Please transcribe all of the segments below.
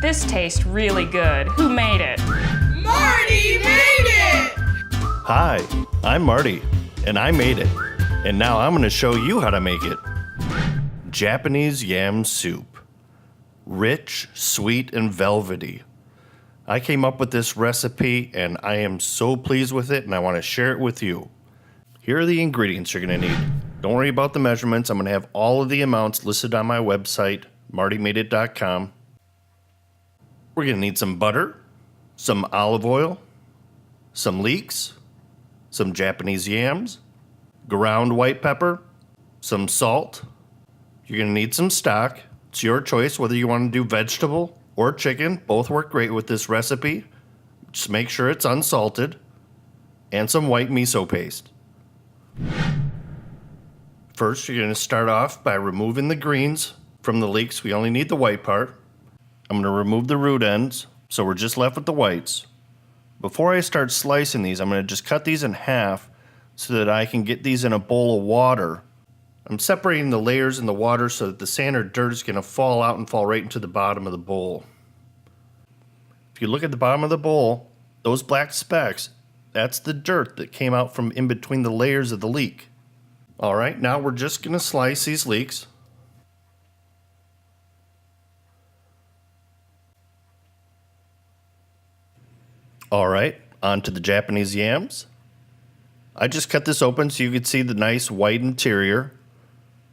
This tastes really good. Who made it? Marty made it! Hi, I'm Marty, and I made it. And now I'm going to show you how to make it. Japanese yam soup. Rich, sweet, and velvety. I came up with this recipe, and I am so pleased with it, and I want to share it with you. Here are the ingredients you're going to need. Don't worry about the measurements. I'm going to have all of the amounts listed on my website, martymadeit.com. We're going to need some butter, some olive oil, some leeks, some Japanese yams, ground white pepper, some salt. You're going to need some stock. It's your choice whether you want to do vegetable or chicken. Both work great with this recipe. Just make sure it's unsalted. And some white miso paste. First, you're going to start off by removing the greens from the leeks. We only need the white part. I'm going to remove the root ends, so we're just left with the whites. Before I start slicing these, I'm going to just cut these in half so that I can get these in a bowl of water. I'm separating the layers in the water so that the sand or dirt is going to fall out and fall right into the bottom of the bowl. If you look at the bottom of the bowl, those black specks, that's the dirt that came out from in between the layers of the leek. Alright, now we're just going to slice these leeks. Alright, on to the Japanese yams. I just cut this open so you could see the nice white interior.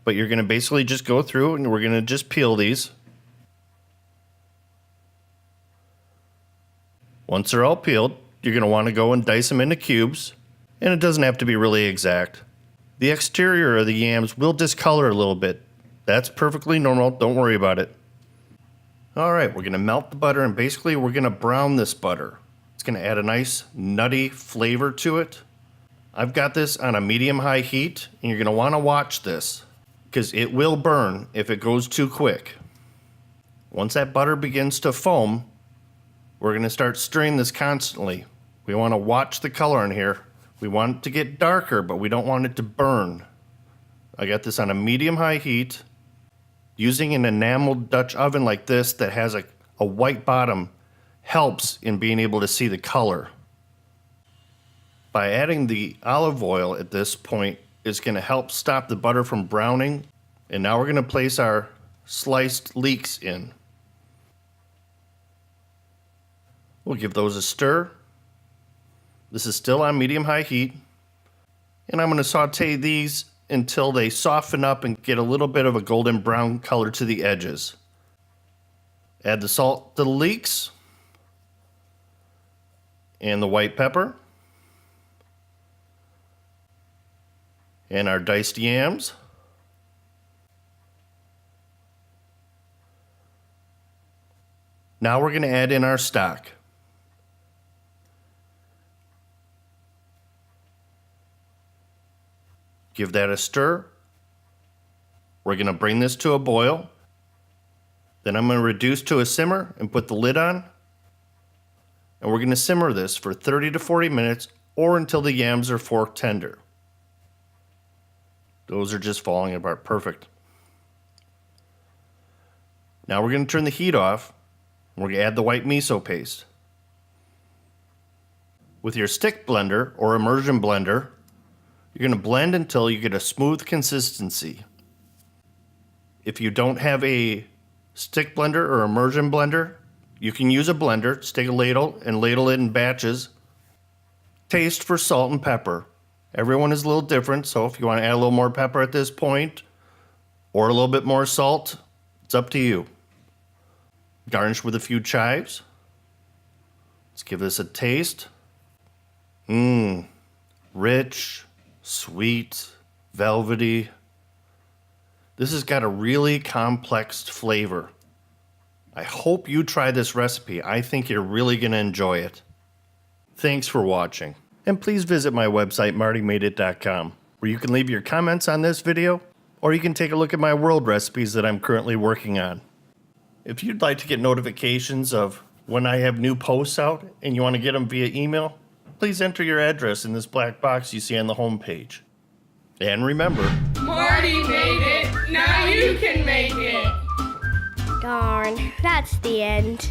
But you're going to basically just go through and we're going to just peel these. Once they're all peeled, you're going to want to go and dice them into cubes. And it doesn't have to be really exact. The exterior of the yams will discolor a little bit. That's perfectly normal, don't worry about it. Alright, we're going to melt the butter and basically we're going to brown this butter. It's going to add a nice nutty flavor to it. I've got this on a medium-high heat, and you're going to want to watch this because it will burn if it goes too quick. Once that butter begins to foam, we're going to start stirring this constantly. We want to watch the color in here. We want it to get darker, but we don't want it to burn. I got this on a medium-high heat. Using an enameled Dutch oven like this that has a white bottom helps in being able to see the color. By adding the olive oil at this point is going to help stop the butter from browning. And now we're going to place our sliced leeks in. We'll give those a stir. This is still on medium-high heat. And I'm going to saute these until they soften up and get a little bit of a golden brown color to the edges. Add the salt to the leeks. And the white pepper. And our diced yams. Now we're going to add in our stock. Give that a stir. We're going to bring this to a boil. Then I'm going to reduce to a simmer and put the lid on. And we're going to simmer this for 30 to 40 minutes or until the yams are fork tender. Those are just falling apart. Perfect. Now we're going to turn the heat off. We're going to add the white miso paste. With your stick blender or immersion blender, you're going to blend until you get a smooth consistency. If you don't have a stick blender or immersion blender, you can use a blender. Just take a ladle and ladle it in batches. Taste for salt and pepper. Everyone is a little different, so if you want to add a little more pepper at this point, or a little bit more salt, it's up to you. Garnish with a few chives. Let's give this a taste. Rich, sweet, velvety. This has got a really complex flavor. I hope you try this recipe. I think you're really going to enjoy it. Thanks for watching. And please visit my website, martymadeit.com, where you can leave your comments on this video, or you can take a look at my world recipes that I'm currently working on. If you'd like to get notifications of when I have new posts out and you want to get them via email, please enter your address in this black box you see on the home page. And remember, Marty made it, now you can make it. Darn, that's the end.